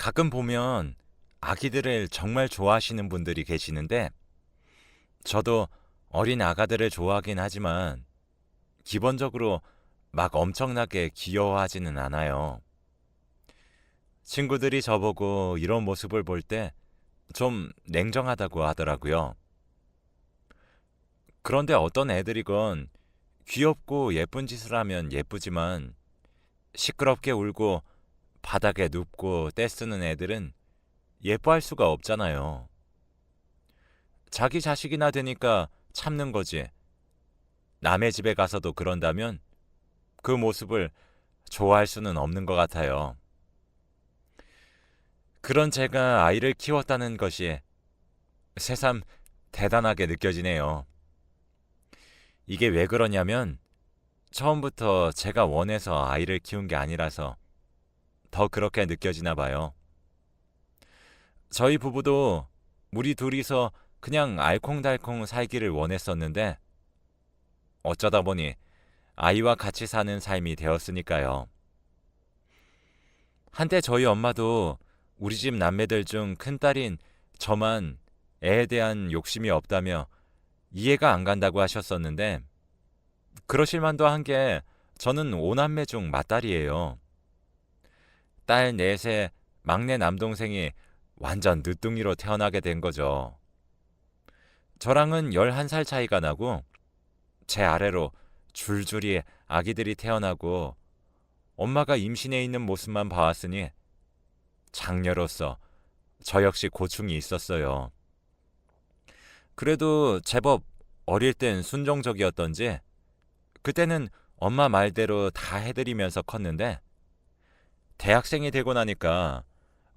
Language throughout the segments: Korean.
가끔 보면 아기들을 정말 좋아하시는 분들이 계시는데 저도 어린 아가들을 좋아하긴 하지만 기본적으로 막 엄청나게 귀여워하지는 않아요. 친구들이 저보고 이런 모습을 볼 때 좀 냉정하다고 하더라고요. 그런데 어떤 애들이건 귀엽고 예쁜 짓을 하면 예쁘지만 시끄럽게 울고 바닥에 눕고 떼쓰는 애들은 예뻐할 수가 없잖아요. 자기 자식이나 되니까 참는 거지. 남의 집에 가서도 그런다면 그 모습을 좋아할 수는 없는 것 같아요. 그런 제가 아이를 키웠다는 것이 새삼 대단하게 느껴지네요. 이게 왜 그러냐면 처음부터 제가 원해서 아이를 키운 게 아니라서 더 그렇게 느껴지나 봐요. 저희 부부도 우리 둘이서 그냥 알콩달콩 살기를 원했었는데 어쩌다 보니 아이와 같이 사는 삶이 되었으니까요. 한때 저희 엄마도 우리 집 남매들 중 큰딸인 저만 애에 대한 욕심이 없다며 이해가 안 간다고 하셨었는데 그러실 만도 한 게 저는 오남매 중 맏딸이에요. 딸 넷의 막내 남동생이 완전 늦둥이로 태어나게 된 거죠. 저랑은 11살 차이가 나고 제 아래로 줄줄이 아기들이 태어나고 엄마가 임신해 있는 모습만 봐왔으니 장녀로서 저 역시 고충이 있었어요. 그래도 제법 어릴 땐 순종적이었던지 그때는 엄마 말대로 다 해드리면서 컸는데 대학생이 되고 나니까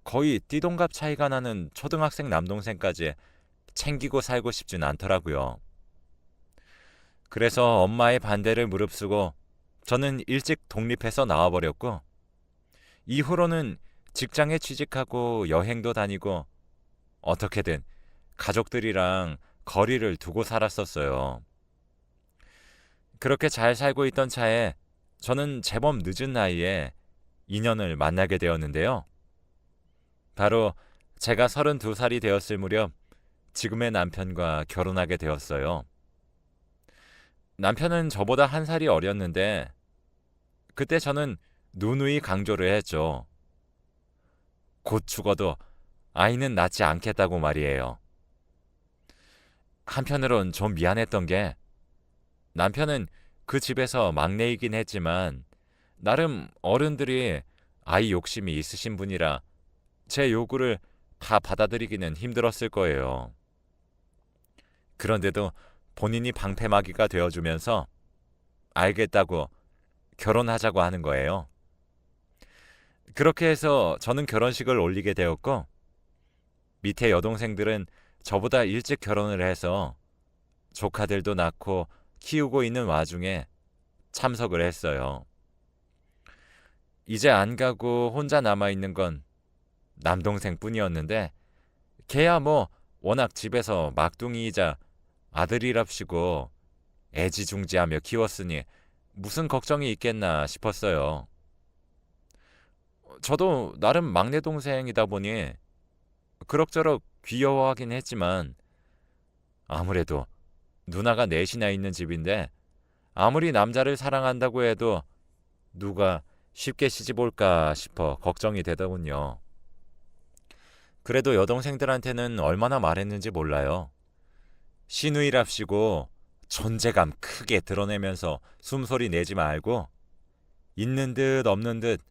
거의 띠동갑 차이가 나는 초등학생 남동생까지 챙기고 살고 싶진 않더라고요. 그래서 엄마의 반대를 무릅쓰고 저는 일찍 독립해서 나와버렸고 이후로는 직장에 취직하고 여행도 다니고 어떻게든 가족들이랑 거리를 두고 살았었어요. 그렇게 잘 살고 있던 차에 저는 제법 늦은 나이에 인연을 만나게 되었는데요. 바로 제가 32살이 되었을 무렵 지금의 남편과 결혼하게 되었어요. 남편은 저보다 한 살이 어렸는데 그때 저는 누누이 강조를 했죠. 곧 죽어도 아이는 낳지 않겠다고 말이에요. 한편으론 좀 미안했던 게 남편은 그 집에서 막내이긴 했지만 나름 어른들이 아이 욕심이 있으신 분이라 제 요구를 다 받아들이기는 힘들었을 거예요. 그런데도 본인이 방패막이가 되어주면서 알겠다고 결혼하자고 하는 거예요. 그렇게 해서 저는 결혼식을 올리게 되었고 밑에 여동생들은 저보다 일찍 결혼을 해서 조카들도 낳고 키우고 있는 와중에 참석을 했어요. 이제 안 가고 혼자 남아있는 건 남동생뿐이었는데 걔야 뭐 워낙 집에서 막둥이이자 아들이랍시고 애지중지하며 키웠으니 무슨 걱정이 있겠나 싶었어요. 저도 나름 막내 동생이다 보니 그럭저럭 귀여워하긴 했지만 아무래도 누나가 넷이나 있는 집인데 아무리 남자를 사랑한다고 해도 누가 쉽게 시집 올까 싶어 걱정이 되더군요. 그래도 여동생들한테는 얼마나 말했는지 몰라요. 시누이랍시고 존재감 크게 드러내면서 숨소리 내지 말고 있는 듯 없는 듯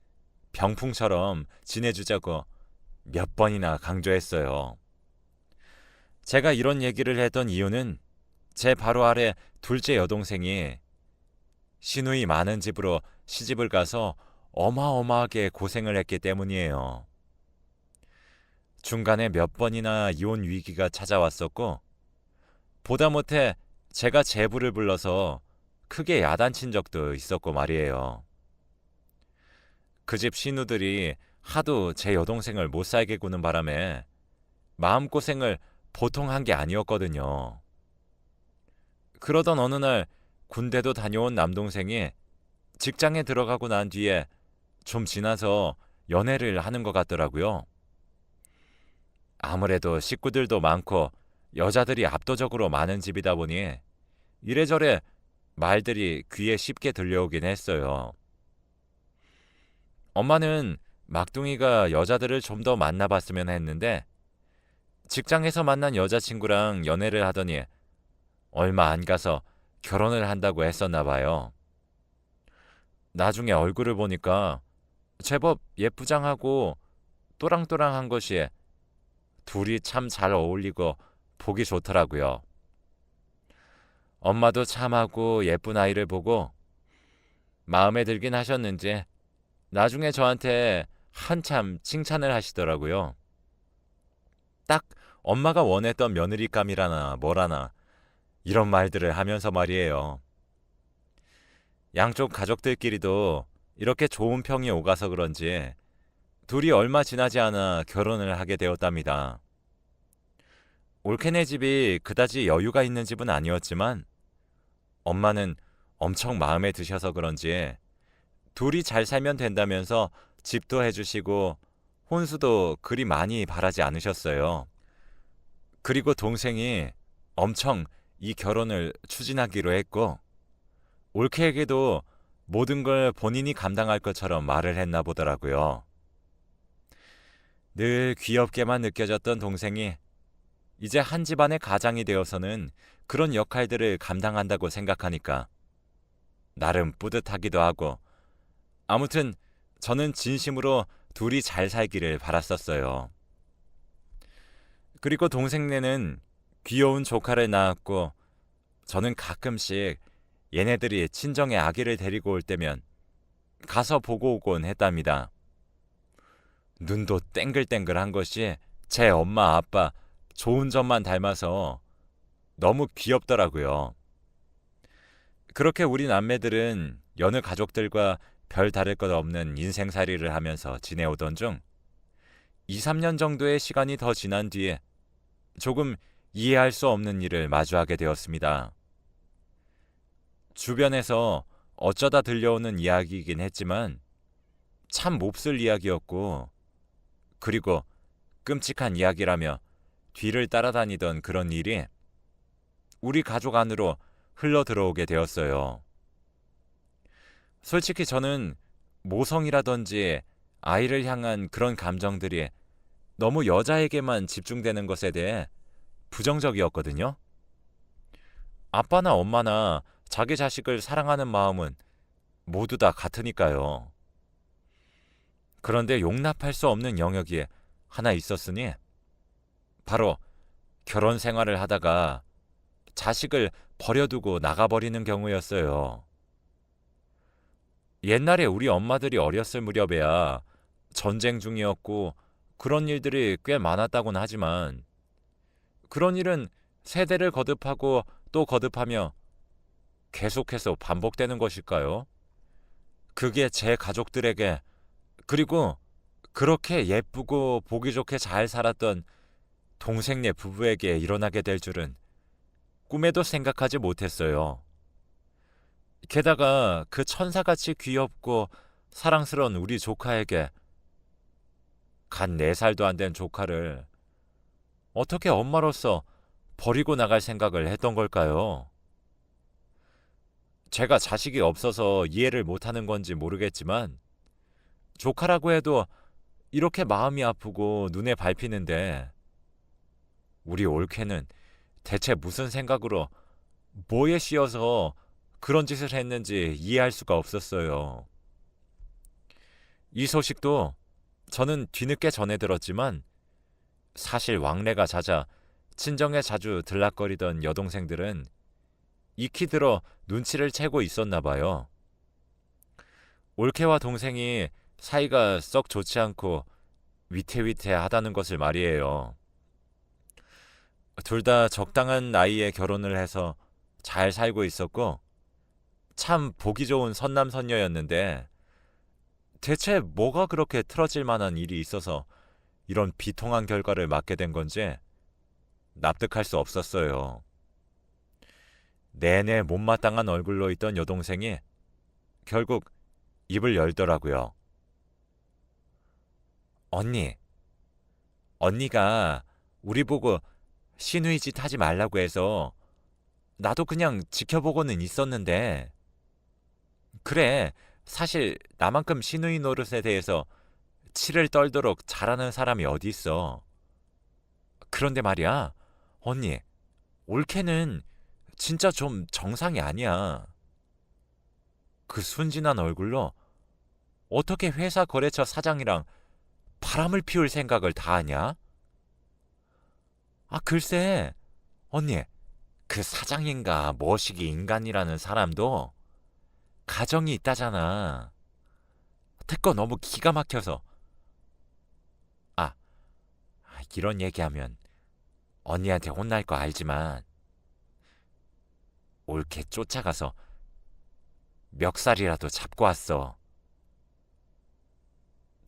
병풍처럼 지내주자고 몇 번이나 강조했어요. 제가 이런 얘기를 했던 이유는 제 바로 아래 둘째 여동생이 시누이 많은 집으로 시집을 가서 어마어마하게 고생을 했기 때문이에요. 중간에 몇 번이나 이혼 위기가 찾아왔었고 보다 못해 제가 제부를 불러서 크게 야단친 적도 있었고 말이에요. 그 집 시누들이 하도 제 여동생을 못 살게 구는 바람에 마음고생을 보통 한 게 아니었거든요. 그러던 어느 날 군대도 다녀온 남동생이 직장에 들어가고 난 뒤에 좀 지나서 연애를 하는 것 같더라고요. 아무래도 식구들도 많고 여자들이 압도적으로 많은 집이다 보니 이래저래 말들이 귀에 쉽게 들려오긴 했어요. 엄마는 막둥이가 여자들을 좀 더 만나봤으면 했는데 직장에서 만난 여자친구랑 연애를 하더니 얼마 안 가서 결혼을 한다고 했었나 봐요. 나중에 얼굴을 보니까 제법 예쁘장하고 또랑또랑한 것이 둘이 참 잘 어울리고 보기 좋더라고요. 엄마도 참하고 예쁜 아이를 보고 마음에 들긴 하셨는지 나중에 저한테 한참 칭찬을 하시더라고요. 딱 엄마가 원했던 며느리감이라나 뭐라나 이런 말들을 하면서 말이에요. 양쪽 가족들끼리도 이렇게 좋은 평이 오가서 그런지 둘이 얼마 지나지 않아 결혼을 하게 되었답니다. 올케네 집이 그다지 여유가 있는 집은 아니었지만 엄마는 엄청 마음에 드셔서 그런지 둘이 잘 살면 된다면서 집도 해주시고 혼수도 그리 많이 바라지 않으셨어요. 그리고 동생이 엄청 이 결혼을 추진하기로 했고 올케에게도 모든 걸 본인이 감당할 것처럼 말을 했나 보더라고요. 늘 귀엽게만 느껴졌던 동생이 이제 한 집안의 가장이 되어서는 그런 역할들을 감당한다고 생각하니까 나름 뿌듯하기도 하고 아무튼 저는 진심으로 둘이 잘 살기를 바랐었어요. 그리고 동생네는 귀여운 조카를 낳았고 저는 가끔씩 얘네들이 친정에 아기를 데리고 올 때면 가서 보고 오곤 했답니다. 눈도 땡글땡글한 것이 제 엄마 아빠 좋은 점만 닮아서 너무 귀엽더라고요. 그렇게 우리 남매들은 여느 가족들과 별 다를 것 없는 인생살이를 하면서 지내오던 중 2, 3년 정도의 시간이 더 지난 뒤에 조금 이해할 수 없는 일을 마주하게 되었습니다. 주변에서 어쩌다 들려오는 이야기이긴 했지만 참 몹쓸 이야기였고 그리고 끔찍한 이야기라며 뒤를 따라다니던 그런 일이 우리 가족 안으로 흘러 들어오게 되었어요. 솔직히 저는 모성이라든지 아이를 향한 그런 감정들이 너무 여자에게만 집중되는 것에 대해 부정적이었거든요. 아빠나 엄마나 자기 자식을 사랑하는 마음은 모두 다 같으니까요. 그런데 용납할 수 없는 영역이 하나 있었으니 바로 결혼 생활을 하다가 자식을 버려두고 나가버리는 경우였어요. 옛날에 우리 엄마들이 어렸을 무렵에야 전쟁 중이었고 그런 일들이 꽤 많았다고는 하지만 그런 일은 세대를 거듭하고 또 거듭하며 계속해서 반복되는 것일까요? 그게 제 가족들에게 그리고 그렇게 예쁘고 보기 좋게 잘 살았던 동생네 부부에게 일어나게 될 줄은 꿈에도 생각하지 못했어요. 게다가 그 천사같이 귀엽고 사랑스러운 우리 조카에게 간 4살도 안 된 조카를 어떻게 엄마로서 버리고 나갈 생각을 했던 걸까요? 제가 자식이 없어서 이해를 못하는 건지 모르겠지만 조카라고 해도 이렇게 마음이 아프고 눈에 밟히는데 우리 올케는 대체 무슨 생각으로 뭐에 씌어서 그런 짓을 했는지 이해할 수가 없었어요. 이 소식도 저는 뒤늦게 전해 들었지만 사실 왕래가 잦아 친정에 자주 들락거리던 여동생들은 익히 들어 눈치를 채고 있었나 봐요. 올케와 동생이 사이가 썩 좋지 않고 위태위태하다는 것을 말이에요. 둘 다 적당한 나이에 결혼을 해서 잘 살고 있었고 참 보기 좋은 선남선녀였는데 대체 뭐가 그렇게 틀어질 만한 일이 있어서 이런 비통한 결과를 맞게 된 건지 납득할 수 없었어요. 내내 못마땅한 얼굴로 있던 여동생이 결국 입을 열더라고요. 언니, 언니가 우리 보고 시누이 짓 하지 말라고 해서 나도 그냥 지켜보고는 있었는데, 그래, 사실 나만큼 시누이 노릇에 대해서 치를 떨도록 잘하는 사람이 어디 있어. 그런데 말이야, 언니, 올케는 진짜 좀 정상이 아니야. 그 순진한 얼굴로 어떻게 회사 거래처 사장이랑 바람을 피울 생각을 다 하냐? 아, 글쎄, 언니, 그 사장인가 머시기 인간이라는 사람도 가정이 있다잖아. 듣고 너무 기가 막혀서. 아, 이런 얘기하면 언니한테 혼날 거 알지만 옳게 쫓아가서 멱살이라도 잡고 왔어.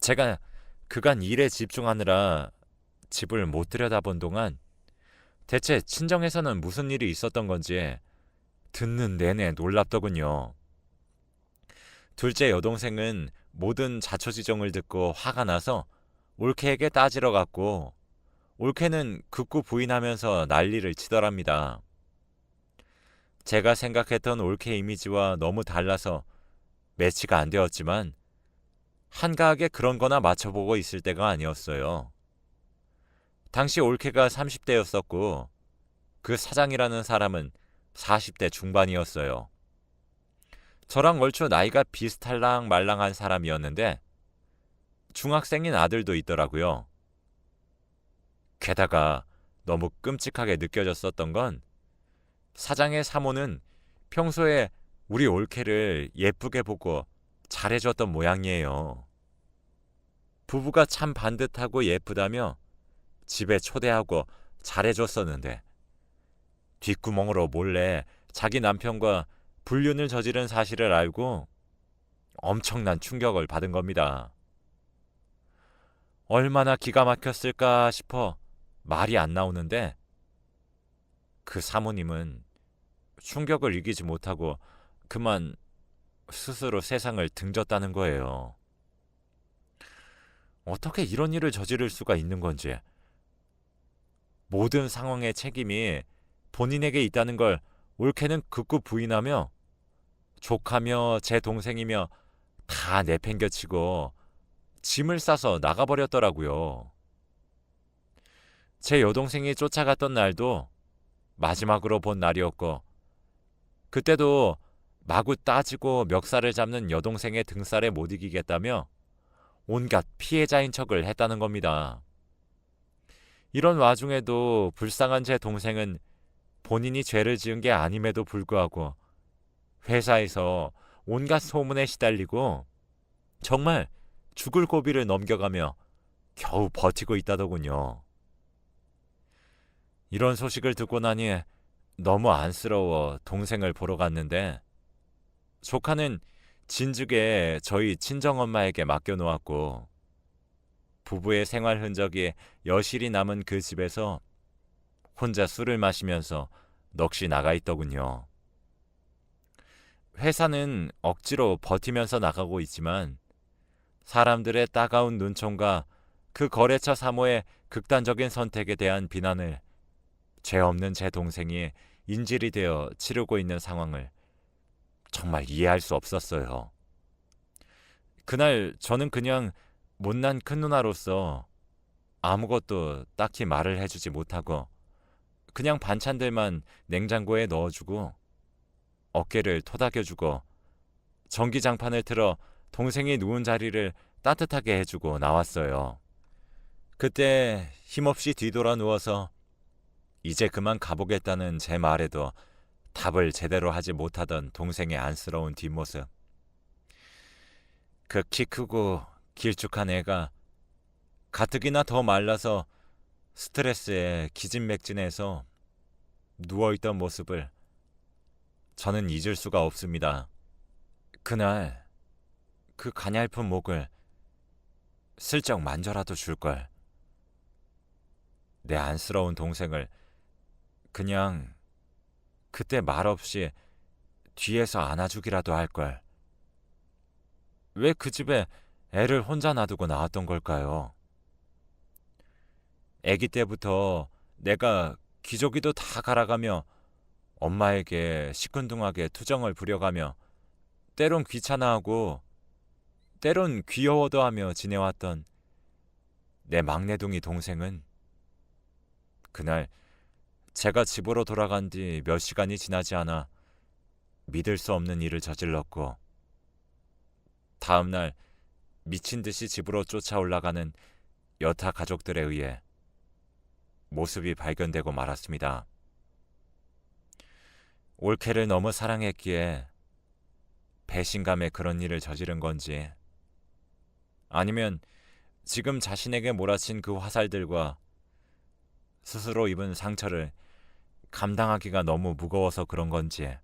제가 그간 일에 집중하느라 집을 못 들여다본 동안 대체 친정에서는 무슨 일이 있었던 건지 듣는 내내 놀랍더군요. 둘째 여동생은 모든 자초지종을 듣고 화가 나서 올케에게 따지러 갔고, 올케는 극구 부인하면서 난리를 치더랍니다. 제가 생각했던 올케 이미지와 너무 달라서 매치가 안 되었지만 한가하게 그런 거나 맞춰보고 있을 때가 아니었어요. 당시 올케가 30대였었고 그 사장이라는 사람은 40대 중반이었어요. 저랑 얼추 나이가 비슷할랑 말랑한 사람이었는데 중학생인 아들도 있더라고요. 게다가 너무 끔찍하게 느껴졌었던 건 사장의 사모는 평소에 우리 올케를 예쁘게 보고 잘해줬던 모양이에요. 부부가 참 반듯하고 예쁘다며 집에 초대하고 잘해줬었는데 뒷구멍으로 몰래 자기 남편과 불륜을 저지른 사실을 알고 엄청난 충격을 받은 겁니다. 얼마나 기가 막혔을까 싶어 말이 안 나오는데 그 사모님은 충격을 이기지 못하고 그만 스스로 세상을 등졌다는 거예요. 어떻게 이런 일을 저지를 수가 있는 건지, 모든 상황의 책임이 본인에게 있다는 걸 올케는 극구 부인하며 조카며 제 동생이며 다 내팽겨치고 짐을 싸서 나가버렸더라고요. 제 여동생이 쫓아갔던 날도 마지막으로 본 날이었고 그때도 마구 따지고 멱살을 잡는 여동생의 등살에 못 이기겠다며 온갖 피해자인 척을 했다는 겁니다. 이런 와중에도 불쌍한 제 동생은 본인이 죄를 지은 게 아님에도 불구하고 회사에서 온갖 소문에 시달리고 정말 죽을 고비를 넘겨가며 겨우 버티고 있다더군요. 이런 소식을 듣고 나니 너무 안쓰러워 동생을 보러 갔는데 조카는 진즉에 저희 친정엄마에게 맡겨놓았고 부부의 생활 흔적이 여실히 남은 그 집에서 혼자 술을 마시면서 넋이 나가 있더군요. 회사는 억지로 버티면서 나가고 있지만 사람들의 따가운 눈총과 그 거래처 사모의 극단적인 선택에 대한 비난을 죄 없는 제 동생이 인질이 되어 치르고 있는 상황을 정말 이해할 수 없었어요. 그날 저는 그냥 못난 큰 누나로서 아무것도 딱히 말을 해주지 못하고 그냥 반찬들만 냉장고에 넣어주고 어깨를 토닥여주고 전기장판을 틀어 동생이 누운 자리를 따뜻하게 해주고 나왔어요. 그때 힘없이 뒤돌아 누워서 이제 그만 가보겠다는 제 말에도 답을 제대로 하지 못하던 동생의 안쓰러운 뒷모습. 그 키 크고 길쭉한 애가 가뜩이나 더 말라서 스트레스에 기진맥진해서 누워있던 모습을 저는 잊을 수가 없습니다. 그날 그 가냘픈 목을 슬쩍 만져라도 줄걸. 내 안쓰러운 동생을 그냥 그때 말없이 뒤에서 안아주기라도 할걸. 왜 그 집에 애를 혼자 놔두고 나왔던 걸까요? 아기 때부터 내가 기저귀도 다 갈아가며 엄마에게 시큰둥하게 투정을 부려가며 때론 귀찮아하고 때론 귀여워도 하며 지내왔던 내 막내둥이 동생은 그날 제가 집으로 돌아간 뒤 몇 시간이 지나지 않아 믿을 수 없는 일을 저질렀고 다음날 미친 듯이 집으로 쫓아 올라가는 여타 가족들에 의해 모습이 발견되고 말았습니다. 올케를 너무 사랑했기에 배신감에 그런 일을 저지른 건지 아니면 지금 자신에게 몰아친 그 화살들과 스스로 입은 상처를 감당하기가 너무 무거워서 그런 건지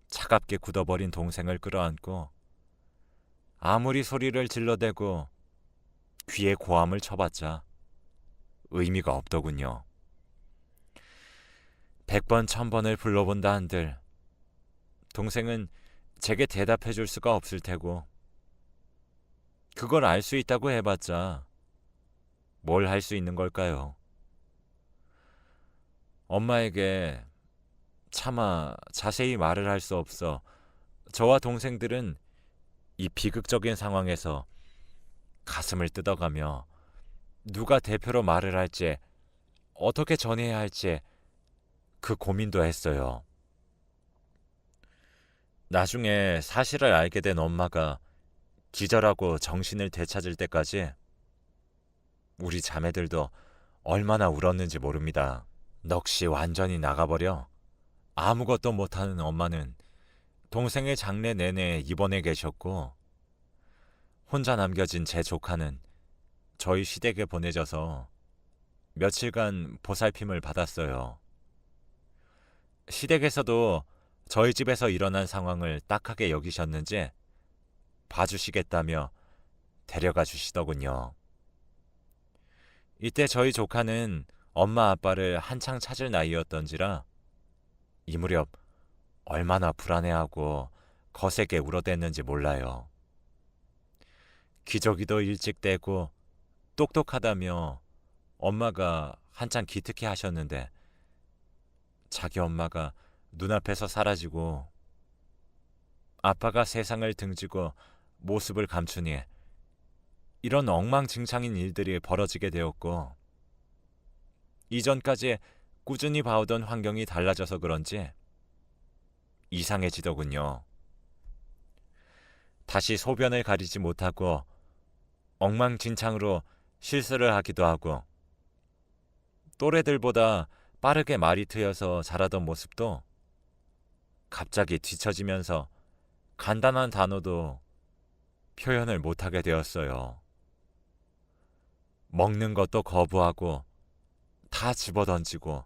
차갑게 굳어버린 동생을 끌어안고 아무리 소리를 질러대고 귀에 고함을 쳐봤자 의미가 없더군요. 100번 1000번을 불러본다 한들 동생은 제게 대답해 줄 수가 없을 테고 그걸 알 수 있다고 해봤자 뭘 할 수 있는 걸까요? 엄마에게 차마 자세히 말을 할 수 없어 저와 동생들은 이 비극적인 상황에서 가슴을 뜯어가며 누가 대표로 말을 할지 어떻게 전해야 할지 그 고민도 했어요. 나중에 사실을 알게 된 엄마가 기절하고 정신을 되찾을 때까지 우리 자매들도 얼마나 울었는지 모릅니다. 넋이 완전히 나가버려 아무것도 못하는 엄마는 동생의 장례 내내 입원해 계셨고 혼자 남겨진 제 조카는 저희 시댁에 보내져서 며칠간 보살핌을 받았어요. 시댁에서도 저희 집에서 일어난 상황을 딱하게 여기셨는지 봐주시겠다며 데려가 주시더군요. 이때 저희 조카는 엄마 아빠를 한창 찾을 나이였던지라 이 무렵 얼마나 불안해하고 거세게 울어댔는지 몰라요. 기저귀도 일찍 떼고 똑똑하다며 엄마가 한창 기특해 하셨는데 자기 엄마가 눈앞에서 사라지고 아빠가 세상을 등지고 모습을 감추니 이런 엉망진창인 일들이 벌어지게 되었고 이전까지 꾸준히 봐오던 환경이 달라져서 그런지 이상해지더군요. 다시 소변을 가리지 못하고 엉망진창으로 실수를 하기도 하고 또래들보다 빠르게 말이 트여서 자라던 모습도 갑자기 뒤처지면서 간단한 단어도 표현을 못하게 되었어요. 먹는 것도 거부하고 다 집어던지고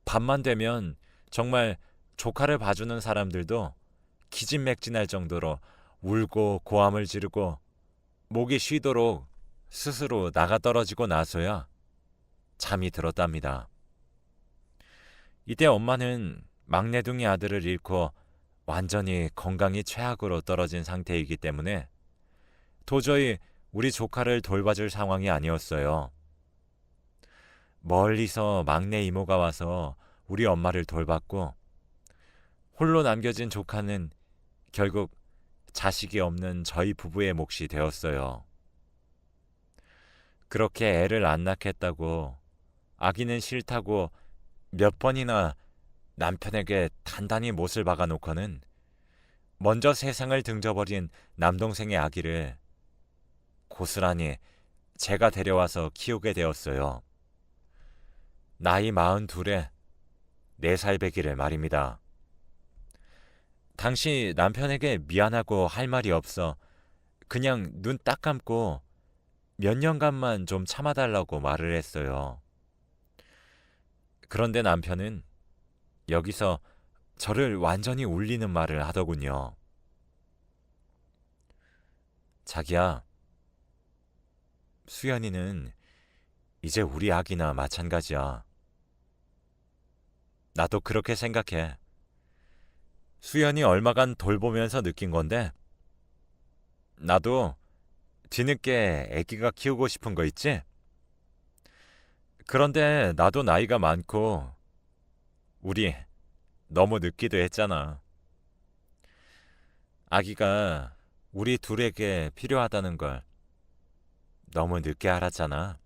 밤만 되면 정말 조카를 봐주는 사람들도 기진맥진할 정도로 울고 고함을 지르고 목이 쉬도록 스스로 나가떨어지고 나서야 잠이 들었답니다. 이때 엄마는 막내둥이 아들을 잃고 완전히 건강이 최악으로 떨어진 상태이기 때문에 도저히 우리 조카를 돌봐줄 상황이 아니었어요. 멀리서 막내 이모가 와서 우리 엄마를 돌봤고 홀로 남겨진 조카는 결국 자식이 없는 저희 부부의 몫이 되었어요. 그렇게 애를 안 낳겠다고 아기는 싫다고 몇 번이나 남편에게 단단히 못을 박아놓고는 먼저 세상을 등져버린 남동생의 아기를 고스란히 제가 데려와서 키우게 되었어요. 나이 42에 4살 배기를 말입니다. 당시 남편에게 미안하고 할 말이 없어 그냥 눈 딱 감고 몇 년간만 좀 참아달라고 말을 했어요. 그런데 남편은 여기서 저를 완전히 울리는 말을 하더군요. 자기야, 수연이는 이제 우리 아기나 마찬가지야. 나도 그렇게 생각해. 수연이 얼마간 돌보면서 느낀 건데 나도 뒤늦게 아기가 키우고 싶은 거 있지? 그런데 나도 나이가 많고 우리 너무 늦기도 했잖아. 아기가 우리 둘에게 필요하다는 걸 너무 늦게 알았잖아.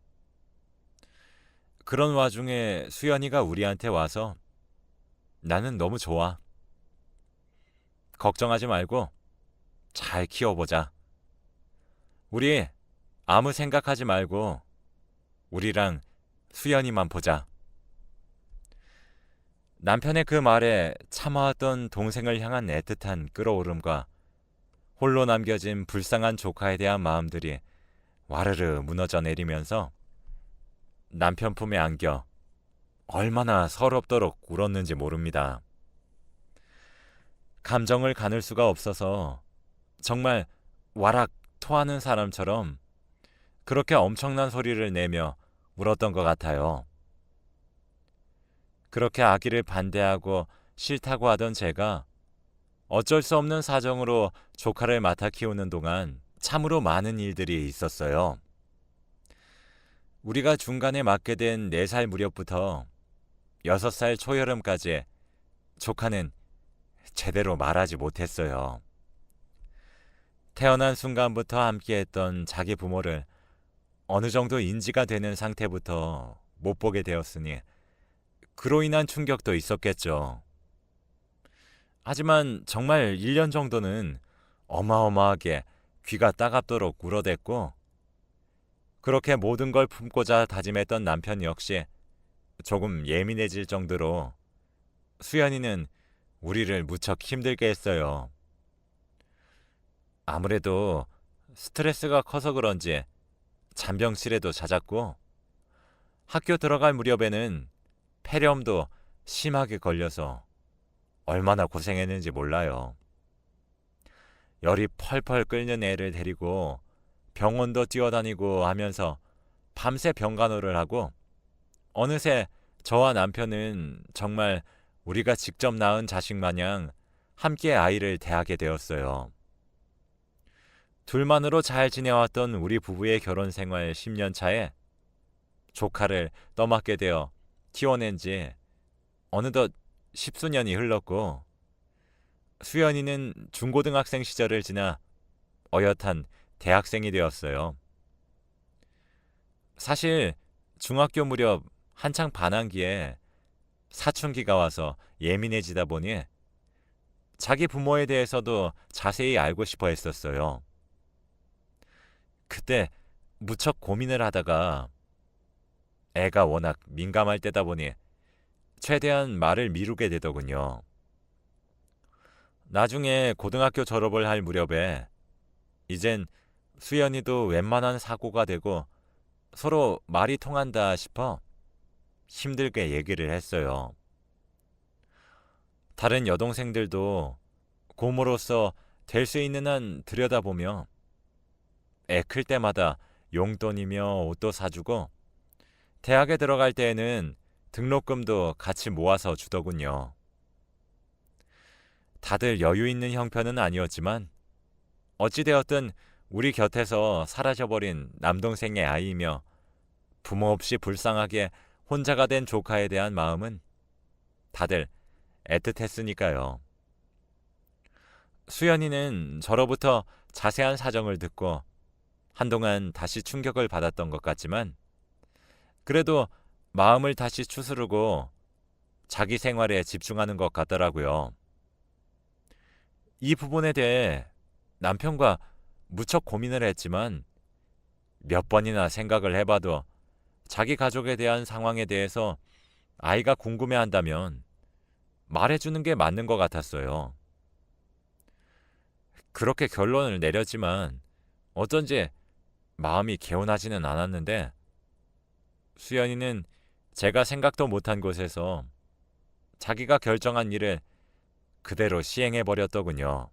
그런 와중에 수연이가 우리한테 와서 나는 너무 좋아. 걱정하지 말고 잘 키워보자. 우리 아무 생각하지 말고 우리랑 수연이만 보자. 남편의 그 말에 참아왔던 동생을 향한 애틋한 끌어오름과 홀로 남겨진 불쌍한 조카에 대한 마음들이 와르르 무너져 내리면서 남편 품에 안겨 얼마나 서럽도록 울었는지 모릅니다. 감정을 가눌 수가 없어서 정말 와락 토하는 사람처럼 그렇게 엄청난 소리를 내며 울었던 것 같아요. 그렇게 아기를 반대하고 싫다고 하던 제가 어쩔 수 없는 사정으로 조카를 맡아 키우는 동안 참으로 많은 일들이 있었어요. 우리가 중간에 맡게 된 4살 무렵부터 6살 초여름까지 조카는 제대로 말하지 못했어요. 태어난 순간부터 함께했던 자기 부모를 어느 정도 인지가 되는 상태부터 못 보게 되었으니 그로 인한 충격도 있었겠죠. 하지만 정말 1년 정도는 어마어마하게 귀가 따갑도록 울어댔고 그렇게 모든 걸 품고자 다짐했던 남편 역시 조금 예민해질 정도로 수연이는 우리를 무척 힘들게 했어요. 아무래도 스트레스가 커서 그런지 잔병실에도 잦았고 학교 들어갈 무렵에는 폐렴도 심하게 걸려서 얼마나 고생했는지 몰라요. 열이 펄펄 끓는 애를 데리고 병원도 뛰어다니고 하면서 밤새 병간호를 하고 어느새 저와 남편은 정말 우리가 직접 낳은 자식 마냥 함께 아이를 대하게 되었어요. 둘만으로 잘 지내왔던 우리 부부의 결혼 생활 10년 차에 조카를 떠맡게 되어 키워낸 지 어느덧 10수년이 흘렀고 수연이는 중고등학생 시절을 지나 어엿한 대학생이 되었어요. 사실 중학교 무렵 한창 반항기에 사춘기가 와서 예민해지다 보니 자기 부모에 대해서도 자세히 알고 싶어 했었어요. 그때 무척 고민을 하다가 애가 워낙 민감할 때다 보니 최대한 말을 미루게 되더군요. 나중에 고등학교 졸업을 할 무렵에 이젠 수연이도 웬만한 사고가 되고 서로 말이 통한다 싶어 힘들게 얘기를 했어요. 다른 여동생들도 고모로서 될 수 있는 한 들여다보며 애 클 때마다 용돈이며 옷도 사주고 대학에 들어갈 때에는 등록금도 같이 모아서 주더군요. 다들 여유 있는 형편은 아니었지만 어찌되었든 우리 곁에서 사라져버린 남동생의 아이이며 부모 없이 불쌍하게 혼자가 된 조카에 대한 마음은 다들 애틋했으니까요. 수연이는 저로부터 자세한 사정을 듣고 한동안 다시 충격을 받았던 것 같지만 그래도 마음을 다시 추스르고 자기 생활에 집중하는 것 같더라고요. 이 부분에 대해 남편과 무척 고민을 했지만 몇 번이나 생각을 해봐도 자기 가족에 대한 상황에 대해서 아이가 궁금해한다면 말해주는 게 맞는 것 같았어요. 그렇게 결론을 내렸지만 어쩐지 마음이 개운하지는 않았는데 수연이는 제가 생각도 못한 곳에서 자기가 결정한 일을 그대로 시행해버렸더군요.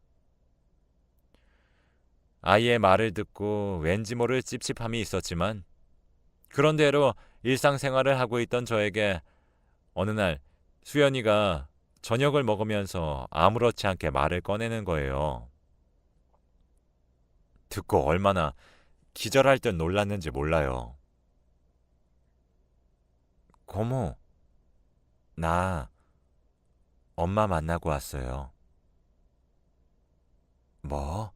아이의 말을 듣고 왠지 모를 찝찝함이 있었지만 그런대로 일상생활을 하고 있던 저에게 어느 날 수연이가 저녁을 먹으면서 아무렇지 않게 말을 꺼내는 거예요. 듣고 얼마나 기절할 듯 놀랐는지 몰라요. 고모, 나 엄마 만나고 왔어요. 뭐?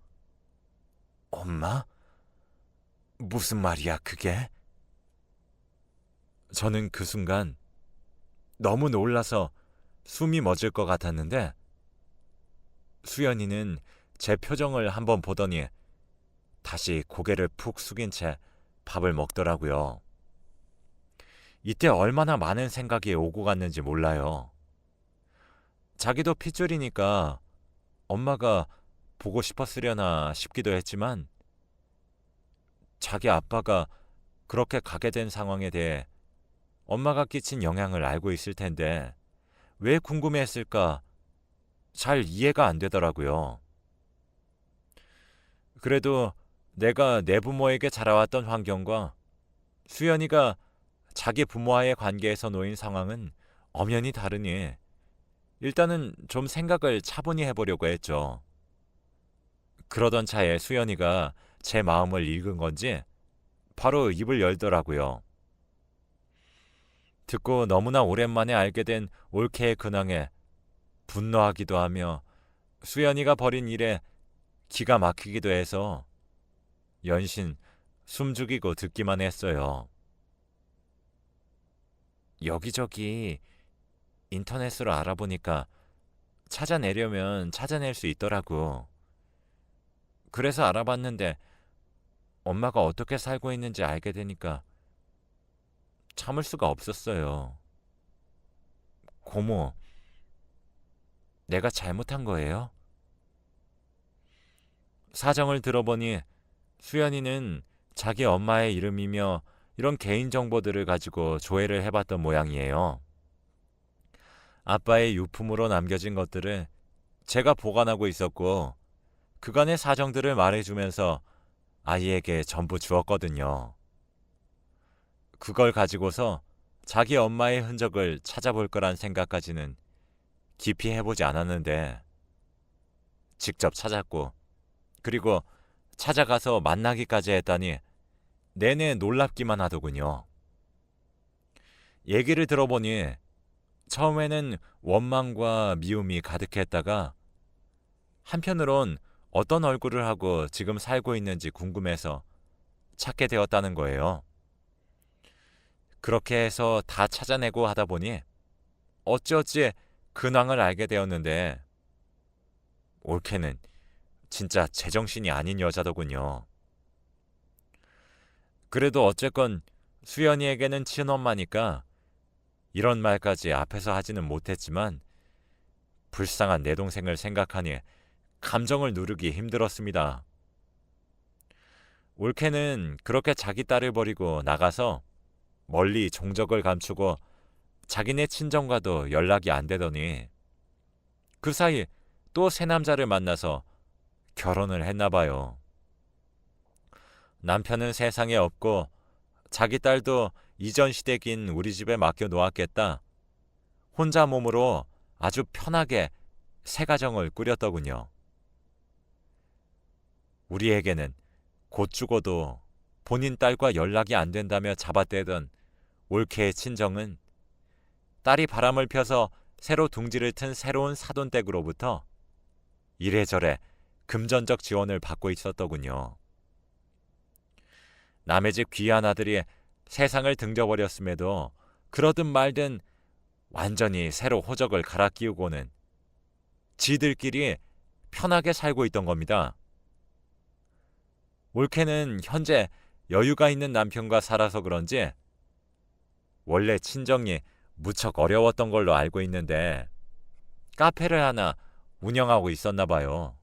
엄마? 무슨 말이야, 그게? 저는 그 순간 너무 놀라서 숨이 멎을 것 같았는데 수연이는 제 표정을 한번 보더니 다시 고개를 푹 숙인 채 밥을 먹더라고요. 이때 얼마나 많은 생각이 오고 갔는지 몰라요. 자기도 핏줄이니까 엄마가 보고 싶었으려나 싶기도 했지만 자기 아빠가 그렇게 가게 된 상황에 대해 엄마가 끼친 영향을 알고 있을 텐데 왜 궁금해했을까 잘 이해가 안 되더라고요. 그래도 내가 내 부모에게 자라왔던 환경과 수연이가 자기 부모와의 관계에서 놓인 상황은 엄연히 다르니 일단은 좀 생각을 차분히 해보려고 했죠. 그러던 차에 수연이가 제 마음을 읽은 건지 바로 입을 열더라고요. 듣고 너무나 오랜만에 알게 된 올케의 근황에 분노하기도 하며 수연이가 벌인 일에 기가 막히기도 해서 연신 숨죽이고 듣기만 했어요. 여기저기 인터넷으로 알아보니까 찾아내려면 찾아낼 수 있더라고. 그래서 알아봤는데 엄마가 어떻게 살고 있는지 알게 되니까 참을 수가 없었어요. 고모, 내가 잘못한 거예요? 사정을 들어보니 수연이는 자기 엄마의 이름이며 이런 개인정보들을 가지고 조회를 해봤던 모양이에요. 아빠의 유품으로 남겨진 것들을 제가 보관하고 있었고 그간의 사정들을 말해주면서 아이에게 전부 주었거든요. 그걸 가지고서 자기 엄마의 흔적을 찾아볼 거란 생각까지는 깊이 해보지 않았는데 직접 찾았고 그리고 찾아가서 만나기까지 했다니 내내 놀랍기만 하더군요. 얘기를 들어보니 처음에는 원망과 미움이 가득했다가 한편으론 어떤 얼굴을 하고 지금 살고 있는지 궁금해서 찾게 되었다는 거예요. 그렇게 해서 다 찾아내고 하다 보니 어찌어찌 근황을 알게 되었는데 올케는 진짜 제정신이 아닌 여자더군요. 그래도 어쨌건 수연이에게는 친엄마니까 이런 말까지 앞에서 하지는 못했지만 불쌍한 내 동생을 생각하니 감정을 누르기 힘들었습니다. 올케는 그렇게 자기 딸을 버리고 나가서 멀리 종적을 감추고 자기네 친정과도 연락이 안 되더니 그 사이 또 새 남자를 만나서 결혼을 했나 봐요. 남편은 세상에 없고 자기 딸도 이전 시댁인 우리 집에 맡겨 놓았겠다. 혼자 몸으로 아주 편하게 새 가정을 꾸렸더군요. 우리에게는 곧 죽어도 본인 딸과 연락이 안 된다며 잡아떼던 올케의 친정은 딸이 바람을 펴서 새로 둥지를 튼 새로운 사돈댁으로부터 이래저래 금전적 지원을 받고 있었더군요. 남의 집 귀한 아들이 세상을 등져버렸음에도 그러든 말든 완전히 새로 호적을 갈아 끼우고는 지들끼리 편하게 살고 있던 겁니다. 올케는 현재 여유가 있는 남편과 살아서 그런지 원래 친정이 무척 어려웠던 걸로 알고 있는데 카페를 하나 운영하고 있었나 봐요.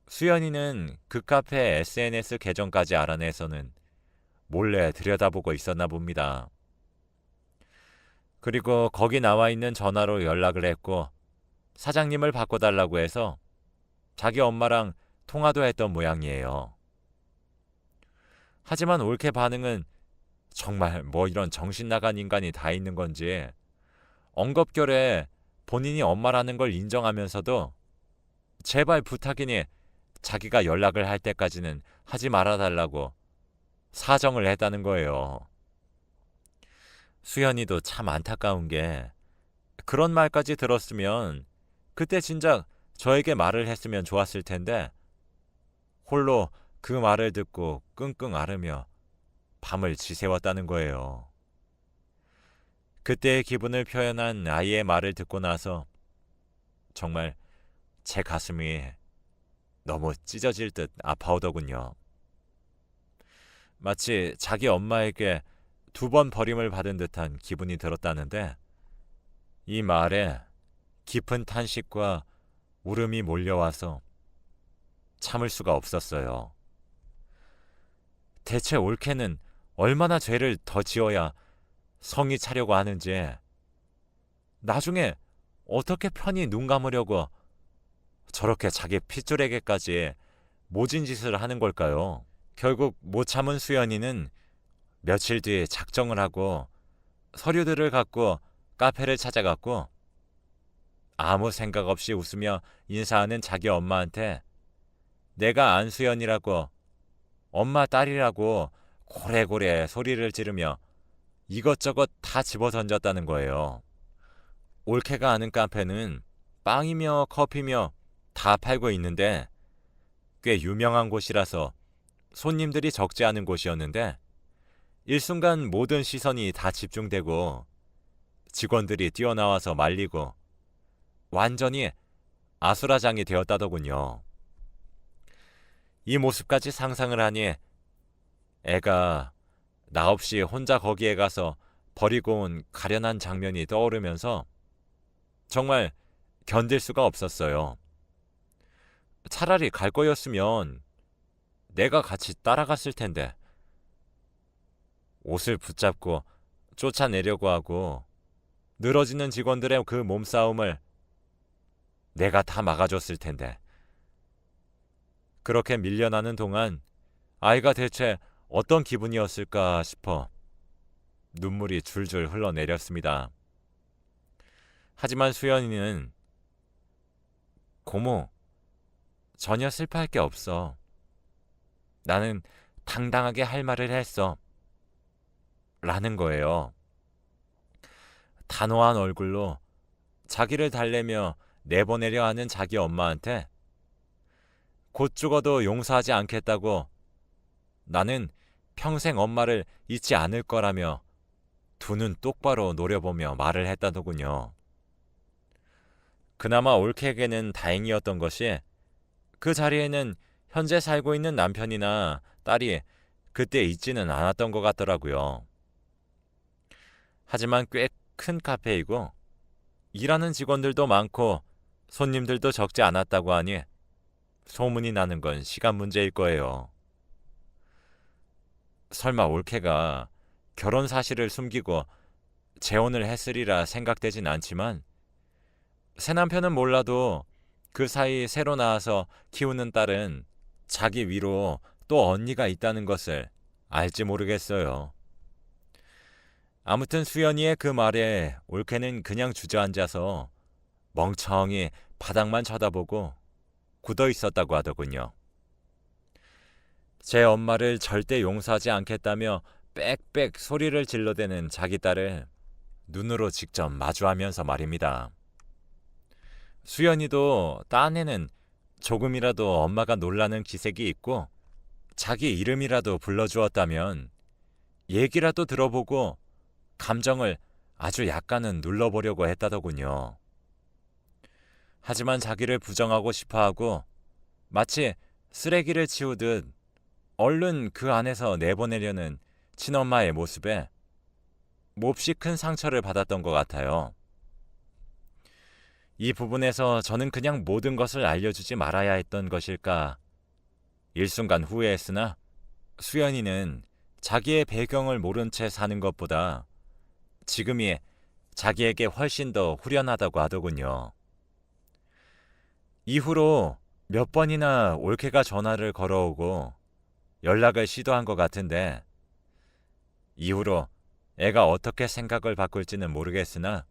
수연이는 그 카페 SNS 계정까지 알아내서는 몰래 들여다보고 있었나 봅니다. 그리고 거기 나와 있는 전화로 연락을 했고 사장님을 바꿔달라고 해서 자기 엄마랑 통화도 했던 모양이에요. 하지만 올케 반응은 정말 뭐 이런 정신 나간 인간이 다 있는 건지 엉겁결에 본인이 엄마라는 걸 인정하면서도 제발 부탁이니 자기가 연락을 할 때까지는 하지 말아달라고 사정을 했다는 거예요. 수연이도 참 안타까운 게 그런 말까지 들었으면 그때 진작 저에게 말을 했으면 좋았을 텐데 홀로 그 말을 듣고 끙끙 앓으며 밤을 지새웠다는 거예요. 그때의 기분을 표현한 아이의 말을 듣고 나서 정말 제 가슴이 너무 찢어질 듯 아파오더군요. 마치 자기 엄마에게 2번 버림을 받은 듯한 기분이 들었다는데 이 말에 깊은 탄식과 울음이 몰려와서 참을 수가 없었어요. 대체 올케는 얼마나 죄를 더 지어야 성이 차려고 하는지, 나중에 어떻게 편히 눈 감으려고 저렇게 자기 핏줄에게까지 모진 짓을 하는 걸까요? 결국 못 참은 수연이는 며칠 뒤에 작정을 하고 서류들을 갖고 카페를 찾아갔고 아무 생각 없이 웃으며 인사하는 자기 엄마한테 내가 안수연이라고 엄마 딸이라고 고래고래 소리를 지르며 이것저것 다 집어던졌다는 거예요. 올케가 아는 카페는 빵이며 커피며 다 팔고 있는데 꽤 유명한 곳이라서 손님들이 적지 않은 곳이었는데 일순간 모든 시선이 다 집중되고 직원들이 뛰어나와서 말리고 완전히 아수라장이 되었다더군요. 이 모습까지 상상을 하니 애가 나 없이 혼자 거기에 가서 버리고 온 가련한 장면이 떠오르면서 정말 견딜 수가 없었어요. 차라리 갈 거였으면 내가 같이 따라갔을 텐데 옷을 붙잡고 쫓아내려고 하고 늘어지는 직원들의 그 몸싸움을 내가 다 막아줬을 텐데 그렇게 밀려나는 동안 아이가 대체 어떤 기분이었을까 싶어 눈물이 줄줄 흘러내렸습니다. 하지만 수연이는 고모, 전혀 슬퍼할 게 없어. 나는 당당하게 할 말을 했어. 라는 거예요. 단호한 얼굴로 자기를 달래며 내보내려 하는 자기 엄마한테 곧 죽어도 용서하지 않겠다고 나는 평생 엄마를 잊지 않을 거라며 두 눈 똑바로 노려보며 말을 했다더군요. 그나마 올케에게는 다행이었던 것이 그 자리에는 현재 살고 있는 남편이나 딸이 그때 있지는 않았던 것 같더라고요. 하지만 꽤 큰 카페이고 일하는 직원들도 많고 손님들도 적지 않았다고 하니 소문이 나는 건 시간 문제일 거예요. 설마 올케가 결혼 사실을 숨기고 재혼을 했으리라 생각되진 않지만 새 남편은 몰라도 그 사이 새로 나와서 키우는 딸은 자기 위로 또 언니가 있다는 것을 알지 모르겠어요. 아무튼 수연이의 그 말에 올케는 그냥 주저앉아서 멍청히 바닥만 쳐다보고 굳어 있었다고 하더군요. 제 엄마를 절대 용서하지 않겠다며 빽빽 소리를 질러대는 자기 딸을 눈으로 직접 마주하면서 말입니다. 수연이도 딴에는 조금이라도 엄마가 놀라는 기색이 있고 자기 이름이라도 불러주었다면 얘기라도 들어보고 감정을 아주 약간은 눌러보려고 했다더군요. 하지만 자기를 부정하고 싶어하고 마치 쓰레기를 치우듯 얼른 그 안에서 내보내려는 친엄마의 모습에 몹시 큰 상처를 받았던 것 같아요. 이 부분에서 저는 그냥 모든 것을 알려주지 말아야 했던 것일까 일순간 후회했으나 수연이는 자기의 배경을 모른 채 사는 것보다 지금이 자기에게 훨씬 더 후련하다고 하더군요. 이후로 몇 번이나 올케가 전화를 걸어오고 연락을 시도한 것 같은데 이후로 애가 어떻게 생각을 바꿀지는 모르겠으나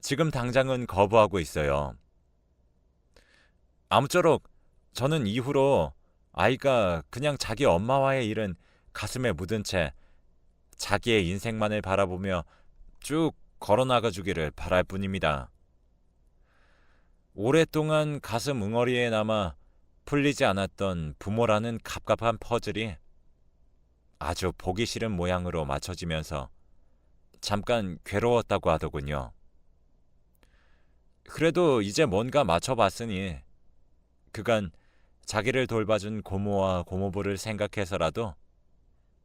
지금 당장은 거부하고 있어요. 아무쪼록 저는 이후로 아이가 그냥 자기 엄마와의 일은 가슴에 묻은 채 자기의 인생만을 바라보며 쭉 걸어나가 주기를 바랄 뿐입니다. 오랫동안 가슴 웅어리에 남아 풀리지 않았던 부모라는 갑갑한 퍼즐이 아주 보기 싫은 모양으로 맞춰지면서 잠깐 괴로웠다고 하더군요. 그래도 이제 뭔가 맞춰봤으니 그간 자기를 돌봐준 고모와 고모부를 생각해서라도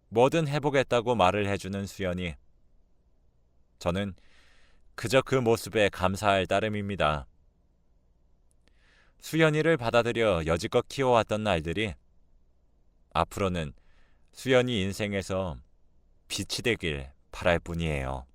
뭐든 해보겠다고 말을 해주는 수연이, 저는 그저 그 모습에 감사할 따름입니다. 수연이를 받아들여 여지껏 키워왔던 날들이 앞으로는 수연이 인생에서 빛이 되길 바랄 뿐이에요.